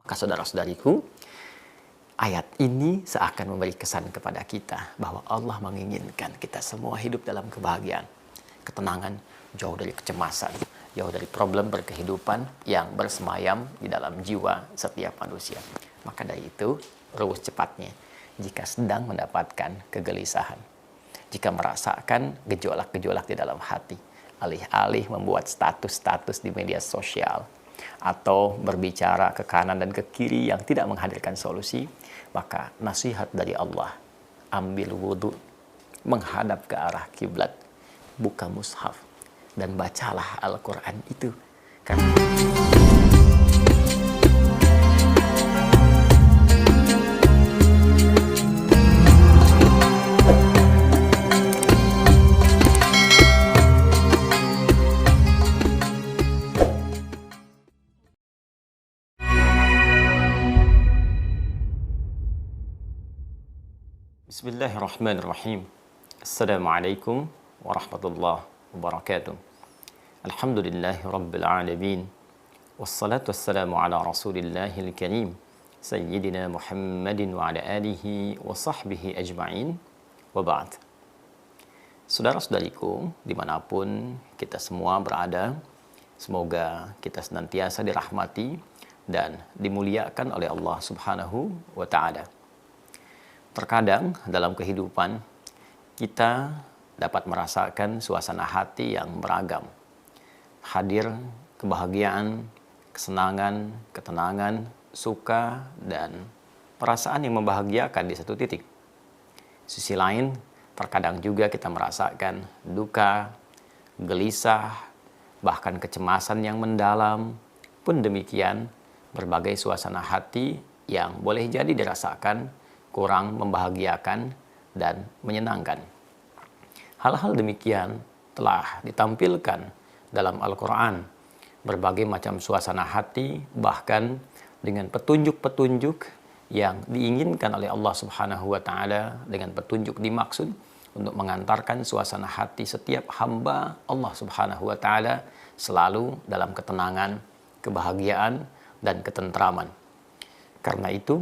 Maka saudara-saudariku, ayat ini seakan memberi kesan kepada kita bahwa Allah menginginkan kita semua hidup dalam kebahagiaan, ketenangan, jauh dari kecemasan, jauh dari problem berkehidupan yang bersemayam di dalam jiwa setiap manusia. Maka dari itu, ruwes cepatnya jika sedang mendapatkan kegelisahan, jika merasakan gejolak-gejolak di dalam hati, alih-alih membuat status-status di media sosial atau berbicara ke kanan dan ke kiri yang tidak menghadirkan solusi, maka nasihat dari Allah, ambil wudhu, menghadap ke arah kiblat, buka mushaf, dan bacalah Al-Quran itu. Bismillahirrahmanirrahim. Assalamualaikum warahmatullahi wabarakatuh. Alhamdulillahi rabbil alamin. Wassalatu wassalamu ala rasulillahil karim, Sayyidina Muhammadin wa ala alihi wa sahbihi ajma'in. Wa ba'd. Saudara-saudariku, dimanapun kita semua berada, semoga kita senantiasa dirahmati dan dimuliakan oleh Allah Subhanahu wa ta'ala. Terkadang dalam kehidupan kita dapat merasakan suasana hati yang beragam. Hadir kebahagiaan, kesenangan, ketenangan, suka, dan perasaan yang membahagiakan di satu titik. Sisi lain, terkadang juga kita merasakan duka, gelisah, bahkan kecemasan yang mendalam. Pun demikian, berbagai suasana hati yang boleh jadi dirasakan kurang membahagiakan dan menyenangkan. Hal-hal demikian telah ditampilkan dalam Al-Quran, berbagai macam suasana hati, bahkan dengan petunjuk-petunjuk yang diinginkan oleh Allah Subhanahu wa ta'ala, dengan petunjuk dimaksud untuk mengantarkan suasana hati setiap hamba Allah Subhanahu wa ta'ala selalu dalam ketenangan, kebahagiaan, dan ketentraman. Karena itu,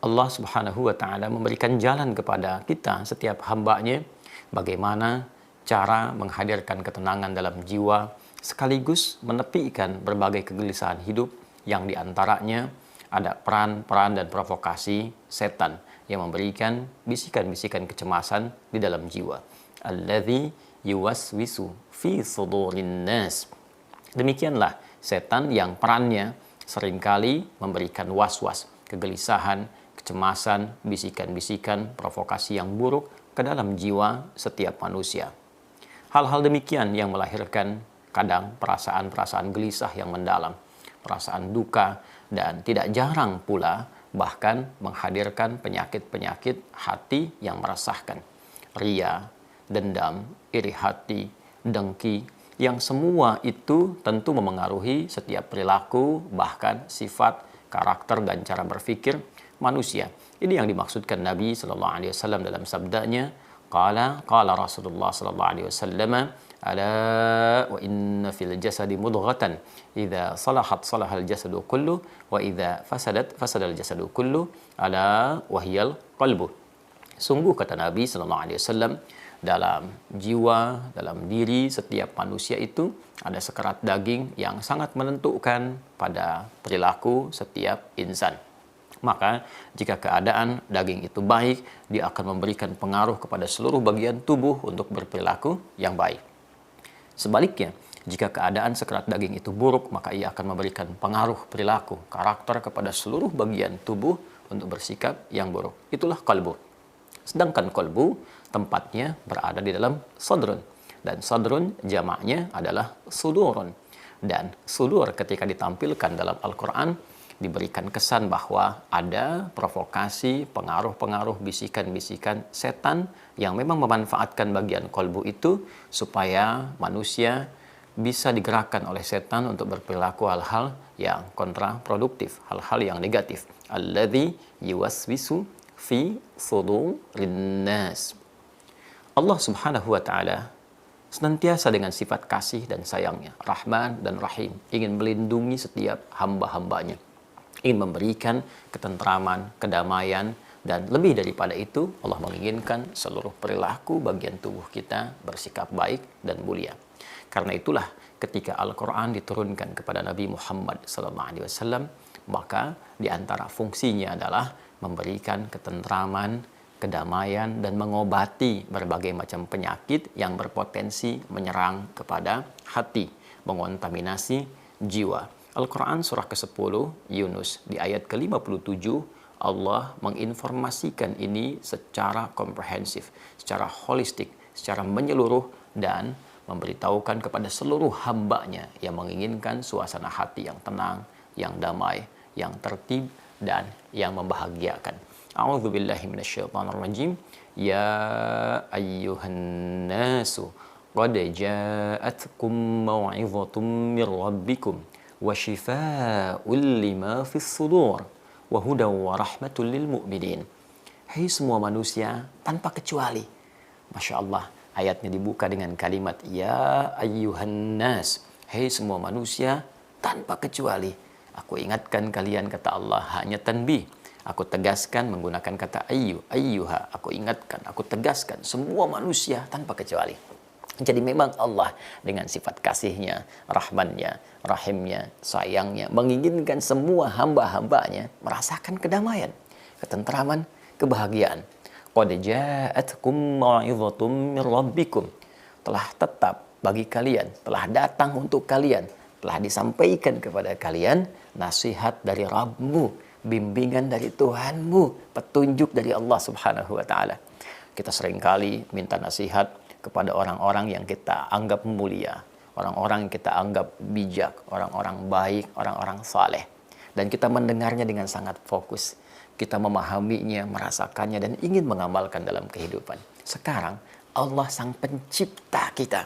Allah Subhanahu wa ta'ala memberikan jalan kepada kita setiap hambanya bagaimana cara menghadirkan ketenangan dalam jiwa sekaligus menepikan berbagai kegelisahan hidup yang diantaranya ada peran-peran dan provokasi setan yang memberikan bisikan-bisikan kecemasan di dalam jiwa. Alladzi yuwaswisu fi sudurin nas. Demikianlah setan yang perannya seringkali memberikan was-was, kegelisahan, kecemasan, bisikan-bisikan, provokasi yang buruk ke dalam jiwa setiap manusia. Hal-hal demikian yang melahirkan kadang perasaan-perasaan gelisah yang mendalam, perasaan duka, dan tidak jarang pula bahkan menghadirkan penyakit-penyakit hati yang meresahkan. Ria, dendam, iri hati, dengki, yang semua itu tentu memengaruhi setiap perilaku, bahkan sifat, karakter, dan cara berpikir manusia. Ini yang dimaksudkan Nabi sallallahu alaihi wasallam dalam sabdanya, qala Rasulullah sallallahu alaihi wasallam, ala wa inna fil jasadi mudghatan idza salahat salahal jasadu kullu wa idza fasadat fasadal jasadu kullu ala wahyal qalbu. Sungguh kata Nabi sallallahu alaihi wasallam, dalam jiwa, dalam diri setiap manusia itu ada sekerat daging yang sangat menentukan pada perilaku setiap insan. Maka jika keadaan daging itu baik, dia akan memberikan pengaruh kepada seluruh bagian tubuh untuk berperilaku yang baik. Sebaliknya, jika keadaan sekerat daging itu buruk, maka ia akan memberikan pengaruh perilaku, karakter kepada seluruh bagian tubuh untuk bersikap yang buruk. Itulah qalbu. Sedangkan qalbu tempatnya berada di dalam sadrun. Dan sadrun jamaknya adalah sudurun. Dan sudur ketika ditampilkan dalam Al-Quran diberikan kesan bahwa ada provokasi, pengaruh-pengaruh, bisikan-bisikan setan yang memang memanfaatkan bagian kolbu itu supaya manusia bisa digerakkan oleh setan untuk berperilaku hal-hal yang kontraproduktif, hal-hal yang negatif. Alladzi yuwaswisu fi sudurin nas. Allah Subhanahu wa ta'ala senantiasa dengan sifat kasih dan sayangnya, Rahman dan Rahim, ingin melindungi setiap hamba-hambanya. ingin memberikan ketentraman, kedamaian, dan lebih daripada itu Allah menginginkan seluruh perilaku bagian tubuh kita bersikap baik dan mulia. Karena itulah ketika Al-Quran diturunkan kepada Nabi Muhammad SAW, maka di antara fungsinya adalah memberikan ketentraman, kedamaian, dan mengobati berbagai macam penyakit yang berpotensi menyerang kepada hati, mengontaminasi jiwa. Al-Quran surah ke-10 Yunus di ayat ke-57, Allah menginformasikan ini secara komprehensif, secara holistik, secara menyeluruh, dan memberitahukan kepada seluruh hambanya yang menginginkan suasana hati yang tenang, yang damai, yang tertib, dan yang membahagiakan. A'udzubillahi minasyaitonirrajim. Ya ayyuhan nasu qad ja'atkum mau'izatum mir rabbikum wa shifaa'un lima fis sudur wa hudaw wa rahmatul lil mu'minin. Hai semua manusia tanpa kecuali. Masya Allah, ayatnya dibuka dengan kalimat ya ayyuhan nas. Hai semua manusia tanpa kecuali. Aku ingatkan kalian, kata Allah, hanya tanbih. Aku tegaskan menggunakan kata ayyuha. Aku ingatkan, aku tegaskan semua manusia tanpa kecuali. Jadi memang Allah dengan sifat kasihnya, rahmannya, rahimnya, sayangnya, menginginkan semua hamba-hambanya merasakan kedamaian, ketentraman, kebahagiaan. Qad ja'atkum mau'izatum mir rabbikum. Telah tetap bagi kalian, telah datang untuk kalian, telah disampaikan kepada kalian nasihat dari Rabbmu, bimbingan dari Tuhanmu, petunjuk dari Allah Subhanahu wa taala. Kita seringkali minta nasihat kepada orang-orang yang kita anggap mulia, orang-orang yang kita anggap bijak, orang-orang baik, orang-orang saleh. Dan kita mendengarnya dengan sangat fokus. Kita memahaminya, merasakannya, dan ingin mengamalkan dalam kehidupan. Sekarang Allah sang pencipta kita.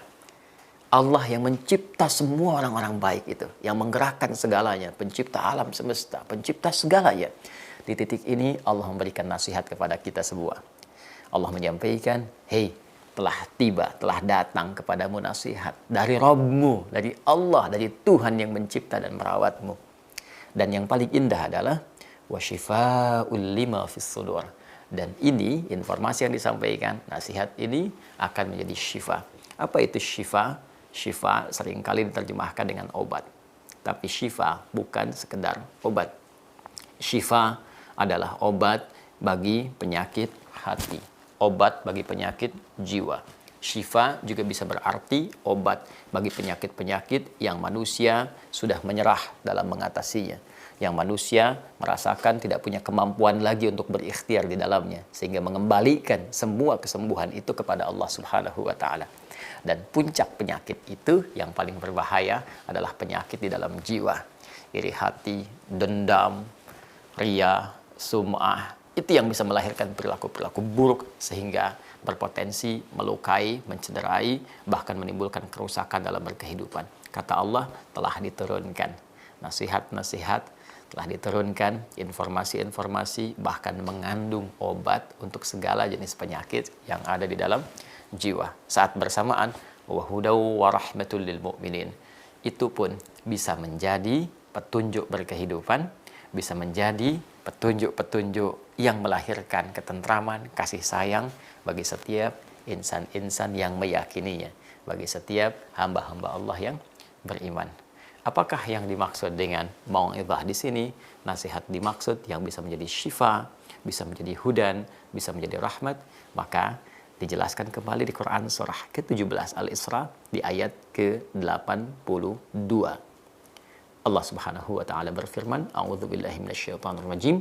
Allah yang mencipta semua orang-orang baik itu, yang menggerakkan segalanya, pencipta alam semesta, pencipta segalanya. Di titik ini Allah memberikan nasihat kepada kita semua. Allah menyampaikan, hei, telah tiba, telah datang kepadamu nasihat dari Rabbmu, dari Allah, dari Tuhan yang mencipta dan merawatmu. Dan yang paling indah adalah wa shifaa'ul lima fis sudur. Dan ini informasi yang disampaikan, nasihat ini akan menjadi syifa. Apa itu syifa? Syifa seringkali diterjemahkan dengan obat. Tapi syifa bukan sekedar obat. Syifa adalah obat bagi penyakit hati, obat bagi penyakit jiwa. Syifa juga bisa berarti obat bagi penyakit-penyakit yang manusia sudah menyerah dalam mengatasinya, yang manusia merasakan tidak punya kemampuan lagi untuk berikhtiar di dalamnya, sehingga mengembalikan semua kesembuhan itu kepada Allah Subhanahu wa taala. Dan puncak penyakit itu yang paling berbahaya adalah penyakit di dalam jiwa. Iri hati, dendam, ria, sum'ah, itu yang bisa melahirkan perilaku-perilaku buruk sehingga berpotensi melukai, mencederai, bahkan menimbulkan kerusakan dalam berkehidupan. Kata Allah, telah diturunkan nasihat-nasihat, telah diturunkan informasi-informasi, bahkan mengandung obat untuk segala jenis penyakit yang ada di dalam jiwa. Saat bersamaan, wa hudaw wa rahmatul lil mu'minin. Itu pun bisa menjadi petunjuk berkehidupan, bisa menjadi petunjuk-petunjuk yang melahirkan ketentraman, kasih sayang bagi setiap insan-insan yang meyakininya, bagi setiap hamba-hamba Allah yang beriman. Apakah yang dimaksud dengan mau'izah di sini? Nasihat dimaksud yang bisa menjadi syifa, bisa menjadi hudan, bisa menjadi rahmat. Maka dijelaskan kembali di Quran surah ke-17 Al-Isra di ayat ke-82. Allah Subhanahu wa taala berfirman, a'udzubillahi minasyaitonir rajim,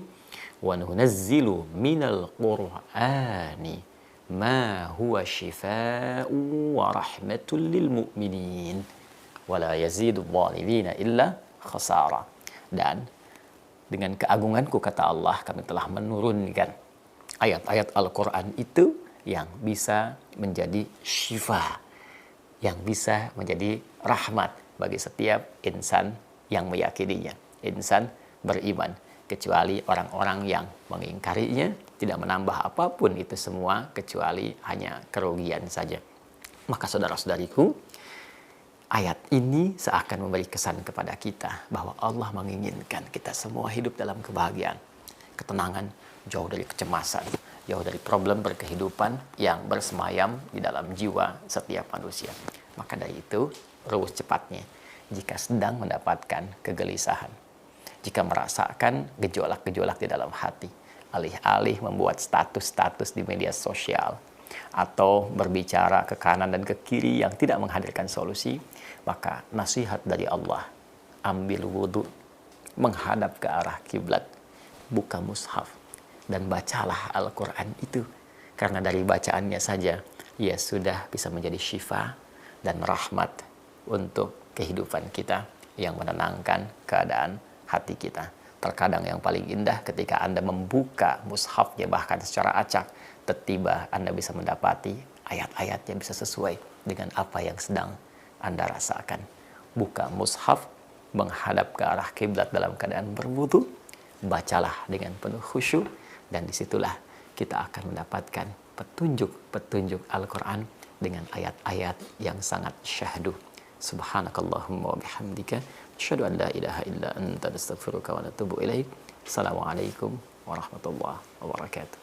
wa nunazzilu minal qur'ani ma huwa syifaa'un wa rahmatul lil mu'minin wa la yazidul zalimina illa khasara. Dan dengan keagunganku, kata Allah, kami telah menurunkan ayat-ayat Al-Quran itu yang bisa menjadi syifa, yang bisa menjadi rahmat bagi setiap insan yang meyakininya, insan beriman. Kecuali orang-orang yang mengingkarinya, tidak menambah apapun itu semua kecuali hanya kerugian saja. Maka saudara-saudariku, Ayat ini seakan memberi kesan kepada kita bahwa Allah menginginkan kita semua hidup dalam kebahagiaan, ketenangan, jauh dari kecemasan, jauh dari problem berkehidupan yang bersemayam di dalam jiwa setiap manusia. Maka dari itu, ruwes cepatnya jika sedang mendapatkan kegelisahan, jika merasakan gejolak-gejolak di dalam hati, alih-alih membuat status-status di media sosial atau berbicara ke kanan dan ke kiri yang tidak menghadirkan solusi, maka nasihat dari Allah, ambil wudhu, menghadap ke arah kiblat, buka mushaf, dan bacalah Al-Quran itu. Karena dari bacaannya saja, ia sudah bisa menjadi syifa dan rahmat untuk kehidupan kita yang menenangkan keadaan hati kita. Terkadang yang paling indah ketika Anda membuka mushafnya bahkan secara acak, tiba-tiba Anda bisa mendapati ayat-ayat yang bisa sesuai dengan apa yang sedang Anda rasakan. Buka mushaf, menghadap ke arah kiblat dalam keadaan berwudu, bacalah dengan penuh khusyuk, dan disitulah kita akan mendapatkan petunjuk-petunjuk Al-Quran dengan ayat-ayat yang sangat syahdu. Subhanakallahumma wa bihamdika, asyhadu an la ilaha illa anta, nastaghfiruka wa natubu ilaik. Assalamualaikum warahmatullahi wabarakatuh.